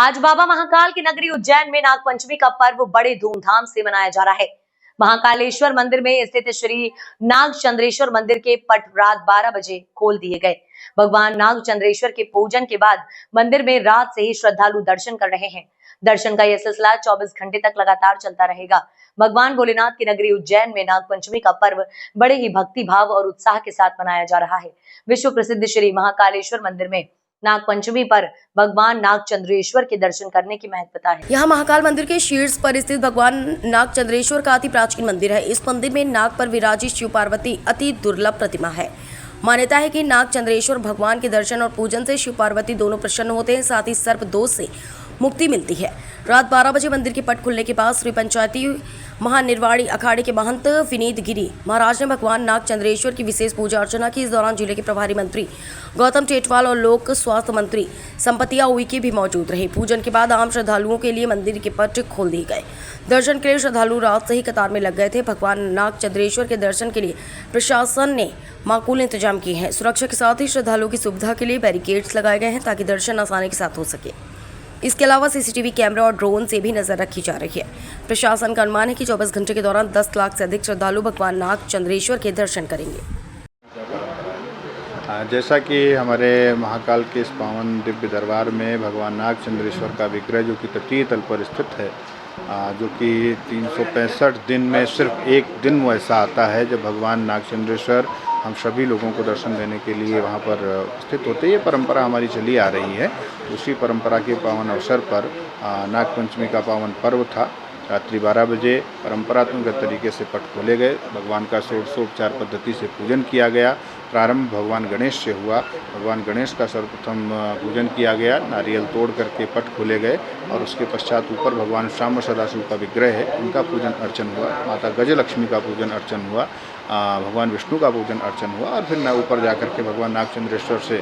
आज बाबा महाकाल की नगरी उज्जैन में नागपंचमी का पर्व बड़े धूमधाम से मनाया जा रहा है। महाकालेश्वर मंदिर में स्थित श्री नागचंद्रेश्वर मंदिर के पट रात 12 बजे खोल दिए गए। भगवान नागचंद्रेश्वर के पूजन के बाद मंदिर में रात से ही श्रद्धालु दर्शन कर रहे हैं। दर्शन का यह सिलसिला 24 घंटे तक लगातार चलता रहेगा। भगवान भोलेनाथ की नगरी उज्जैन में नागपंचमी का पर्व बड़े ही भक्ति भाव और उत्साह के साथ मनाया जा रहा है। विश्व प्रसिद्ध श्री महाकालेश्वर मंदिर में नागपंचमी पर भगवान नागचंद्रेश्वर के दर्शन करने की महत्वता है। यहाँ महाकाल मंदिर के शीर्ष पर स्थित भगवान नागचंद्रेश्वर का अति प्राचीन मंदिर है। इस मंदिर में नाग पर विराजित शिव पार्वती अति दुर्लभ प्रतिमा है। मान्यता है कि नागचंद्रेश्वर भगवान के दर्शन और पूजन से शिव पार्वती दोनों प्रसन्न होते हैं, साथ ही सर्प दोष से मुक्ति मिलती है। रात 12 बजे मंदिर के पट खुलने के बाद श्री पंचायती महानिर्वाणी अखाड़े के महंत विनीत गिरी महाराज ने भगवान नागचंद्रेश्वर की विशेष पूजा अर्चना की। इस दौरान जिले के प्रभारी मंत्री गौतम टेटवाल और लोक स्वास्थ्य मंत्री संपतिया उइके भी मौजूद रहे। पूजन के बाद आम श्रद्धालुओं के लिए मंदिर के पट खोल दिए गए। दर्शन के लिए श्रद्धालु रात से ही कतार में लग गए थे। भगवान नागचंद्रेश्वर के दर्शन के लिए प्रशासन ने माकूल इंतजाम किए हैं। सुरक्षा के साथ ही श्रद्धालुओं की सुविधा के लिए बैरिकेड्स लगाए गए हैं ताकि दर्शन आसानी के साथ हो सके। इसके अलावा सीसीटीवी कैमरा और ड्रोन से भी नजर रखी जा रही है। प्रशासन का अनुमान है कि 24 घंटे के दौरान 10 लाख से अधिक श्रद्धालु भगवान नागचंद्रेश्वर के दर्शन करेंगे। जैसा कि हमारे महाकाल के इस पावन दिव्य दरबार में भगवान नागचंद्रेश्वर का विग्रह जो कि तटीय तल पर स्थित है, जो कि 365 दिन में सिर्फ एक दिन वो ऐसा आता है जब भगवान नागचंद्रेश्वर हम सभी लोगों को दर्शन देने के लिए वहाँ पर स्थित होते हैं। ये परंपरा हमारी चली आ रही है। उसी परंपरा के पावन अवसर पर नागपंचमी का पावन पर्व था। रात्रि 12 बजे परंपरात्मक तरीके से पट खोले गए। भगवान का षोडशोपचार पद्धति से पूजन किया गया। प्रारंभ भगवान गणेश से हुआ। भगवान गणेश का सर्वप्रथम पूजन किया गया। नारियल तोड़ करके पट खोले गए और उसके पश्चात ऊपर भगवान श्याम सदाशिव का विग्रह है, उनका पूजन अर्चन हुआ। माता गजलक्ष्मी का पूजन अर्चन हुआ। भगवान विष्णु का पूजन अर्चन हुआ और फिर ऊपर जाकर के भगवान नागचंद्रेश्वर से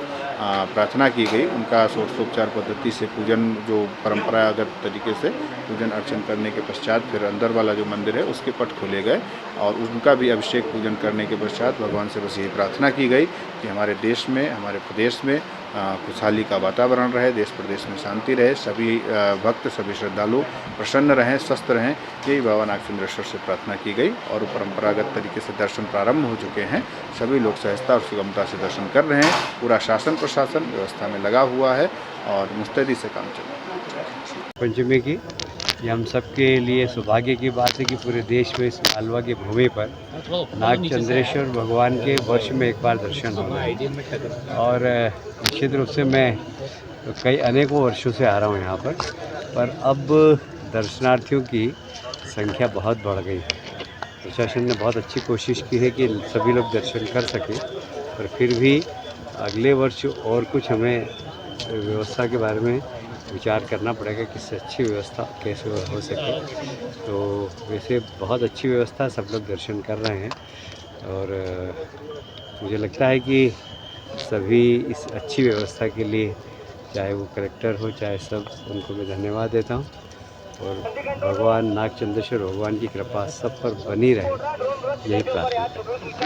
प्रार्थना की गई। उनका षोडशोपचार पद्धति से पूजन जो परंपरागत तरीके से पूजन अर्चन करने के पश्चात फिर अंदर वाला जो मंदिर है उसके पट खोले गए और उनका भी अभिषेक पूजन करने के पश्चात भगवान से बस यही प्रार्थना की गई कि हमारे देश में, हमारे प्रदेश में खुशहाली का वातावरण रहे, देश प्रदेश में शांति रहे, सभी भक्त, सभी श्रद्धालु प्रसन्न रहें, स्वस्थ रहें। यही बाबा नागचंद्रेश्वर से प्रार्थना की गई और परंपरागत तरीके से दर्शन प्रारंभ हो चुके हैं। सभी लोग सहजता और सुगमता से दर्शन कर रहे हैं। पूरा शासन प्रशासन व्यवस्था में लगा हुआ है और मुस्तैदी से काम चल रहा है। पंचमी की ये हम सबके लिए सौभाग्य की बात है कि पूरे देश में इस मालवा की भूमि पर नागचंद्रेश्वर भगवान के वर्ष में एक बार दर्शन होना है। और निश्चित रूप से मैं कई अनेकों वर्षों से आ रहा हूँ यहाँ पर अब दर्शनार्थियों की संख्या बहुत बढ़ गई। प्रशासन ने बहुत अच्छी कोशिश की है कि सभी लोग दर्शन कर सकें, पर फिर भी अगले वर्ष और कुछ हमें व्यवस्था के बारे में विचार करना पड़ेगा कि इससे अच्छी व्यवस्था कैसे हो सके। तो वैसे बहुत अच्छी व्यवस्था, सब लोग दर्शन कर रहे हैं और मुझे लगता है कि सभी इस अच्छी व्यवस्था के लिए, चाहे वो कलेक्टर हो चाहे सब, उनको मैं धन्यवाद देता हूँ। और भगवान नागचंद्रेश्वर भगवान की कृपा सब पर बनी रहे, यही प्रार्थना है।